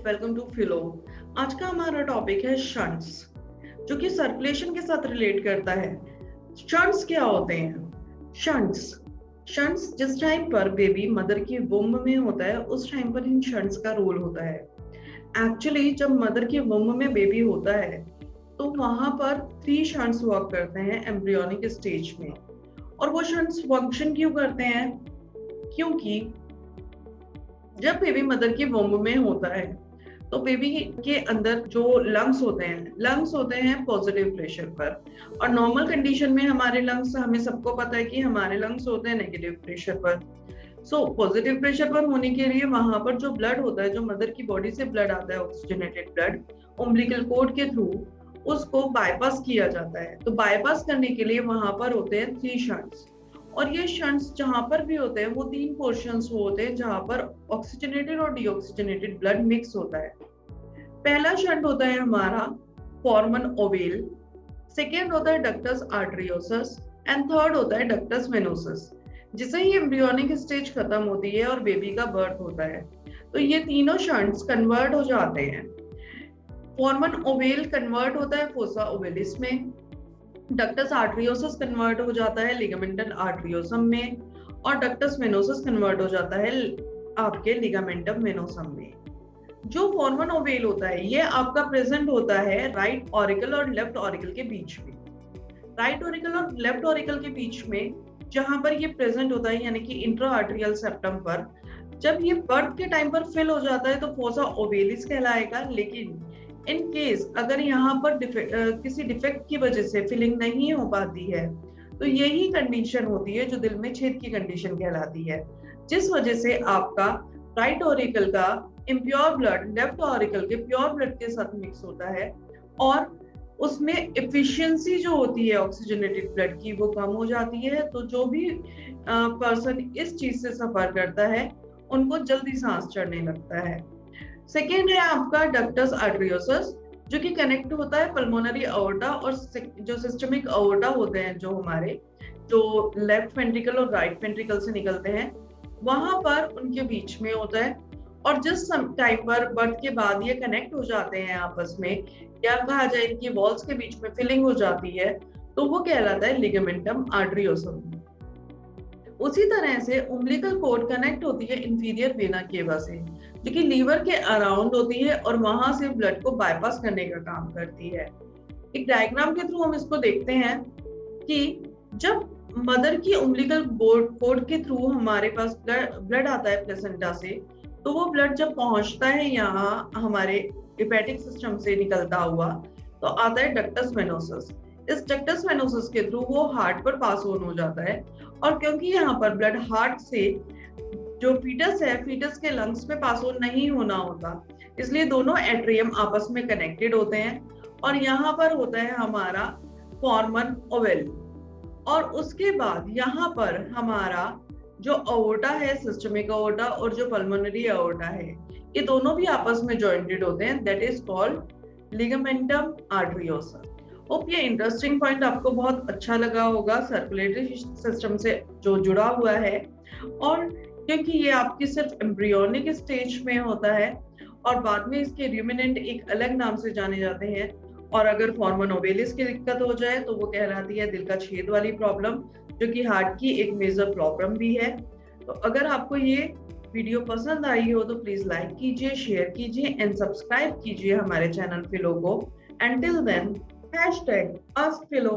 Welcome to फिलो। आज का हमारा टॉपिक है शंट्स, जो कि सर्कुलेशन के साथ रिलेट करता है। शंट्स क्या होते हैं? शंट्स जिस टाइम पर बेबी मदर की वुम्ब में होता है उस टाइम पर इन शंट्स का रोल होता है। एक्चुअली जब मदर की वुम्ब में बेबी होता है तो वहां पर 3 शंट्स वर्क करते हैं एम्ब्रियोनिक स्टेज में। और वो शंट्स फंक्शन क्यों करते हैं? क्योंकि जब बेबी मदर की वुम्ब में होता है तो बेबी के अंदर जो लंग्स होते हैं पॉजिटिव प्रेशर पर, और नॉर्मल कंडीशन में हमारे लंग्स, हमें सबको पता है कि हमारे लंग्स होते हैं नेगेटिव प्रेशर पर। सो पॉजिटिव प्रेशर पर होने के लिए वहां पर जो ब्लड होता है, जो मदर की बॉडी से ब्लड आता है, ऑक्सीजनेटेड ब्लड उम्बिलिकल कोर्ड के थ्रू उसको बाईपास किया जाता है। तो बाईपास करने के लिए वहां पर होते हैं 3 शंट्स। और ये शंट्स जहां पर भी होते हैं वो 3 पोर्शंस होते हैं जहां पर ऑक्सीजनेटेड और डीऑक्सीजनेटेड ब्लड मिक्स होता है। पहला शंट होता है हमारा फोरमन ओवेल, सेकेंड होता है डक्टस आर्टरियोसस एंड थर्ड होता है डक्टस वेनोसस। जिसे ही एम्ब्रियोनिक स्टेज खत्म होती है और बेबी का बर्थ होता है तो ये तीनों शंट्स कन्वर्ट हो जाते हैं। फोरमन ओवेल कन्वर्ट होता है फोसा ओवेलिस में, डक्टस आर्टरियोसस कन्वर्ट हो जाता है लिगामेंटल आर्टरियोसम में, और डक्टस वेनोसस कन्वर्ट हो जाता है आपके लिगामेंटम वेनोसम में। जो फोरमन ओवेल होता है ये आपका प्रेजेंट होता है राइट ऑरिकल और लेफ्ट ऑरिकल के बीच में। राइट ऑरिकल और लेफ्ट ऑरिकल के बीच में जहां पर ये प्रेजेंट होता है, यानी कि इंट्रा आर्टरियल सेप्टम पर, जब ये बर्थ के टाइम पर फिल हो जाता है तो फोसा ओवेलिस कहलाएगा। लेकिन इन केस अगर यहाँ पर किसी डिफेक्ट की वजह से फिलिंग नहीं हो पाती है तो यही कंडीशन होती है जो दिल में छेद की कंडीशन कहलाती है, जिस वजह से आपका राइट ऑरिकल का इम्प्योर ब्लड लेफ्ट ऑरिकल के प्योर ब्लड के साथ मिक्स होता है और उसमें एफिशिएंसी जो होती है ऑक्सीजनेटेड ब्लड की वो कम हो जाती है। तो जो भी पर्सन इस चीज से सफर करता है उनको जल्दी सांस चढ़ने लगता है। सेकेंड है आपका डक्टस आर्टरियोसस, जो कि कनेक्ट होता है पल्मोनरी अओर्टा और जो सिस्टमिक अओर्टा होते हैं, जो हमारे जो लेफ्ट वेंट्रिकल और राइट वेंट्रिकल से निकलते हैं, वहां पर उनके बीच में होता है। और जिस टाइम पर बर्थ के बाद ये कनेक्ट हो जाते हैं आपस में, या कहा जाए इनकी वॉल्स के बीच में फिलिंग हो जाती है, तो वो कहलाता है लिगामेंटम आर्टरियोसम। उसी तरह से उम्बिलिकल कोर्ड कनेक्ट होती है इंफीरियर वेना केवा से, जो कि लीवर के अराउंड होती है और वहां से ब्लड को बाईपास करने का काम करती है। एक डायग्राम के थ्रू हम इसको देखते हैं कि जब मदर की उम्बिलिकल कोर्ड के थ्रू हमारे पास ब्लड आता है प्लेसेंटा से, तो वो ब्लड जब पहुंचता है यहाँ हमारे हेपेटिक सिस्टम से निकलता हुआ तो आता है डक्टस वेनोसस। इस डक्टस वेनोसस के थ्रू वो हार्ट पर पास ऑन हो जाता है, और क्योंकि यहाँ पर ब्लड हार्ट से जो फीटस है, फीटस के लंग्स में पास ऑन नहीं होना होता, इसलिए दोनों एट्रियम आपस में कनेक्टेड होते हैं और यहाँ पर होता है हमारा फोरमन ओवेल। और उसके बाद यहाँ पर हमारा जो अओर्टा है, सिस्टमिक अओर्टा, और जो पल्मोनरी अओर्टा है, ये दोनों भी आपस में जॉइंटेड होते हैं, that is called ligamentum arteriosus. Hope ये इंटरेस्टिंग पॉइंट आपको बहुत अच्छा लगा होगा, सर्कुलेटरी सिस्टम से जो जुड़ा हुआ है। और क्योंकि ये आपकी सिर्फ एम्ब्रियोनिक स्टेज में होता है और बाद में इसके र्यूमिनेंट एक अलग नाम से जाने जाते हैं, और अगर फोरमन ओवेलिस की दिक्कत हो जाए तो वो कहलाती है दिल का छेद वाली प्रॉब्लम, जो कि हार्ट की एक मेजर प्रॉब्लम भी है। तो अगर आपको ये वीडियो पसंद आई हो तो प्लीज लाइक कीजिए, शेयर कीजिए एंड सब्सक्राइब कीजिए हमारे चैनल फिलो को। Until then, #AskPhilo.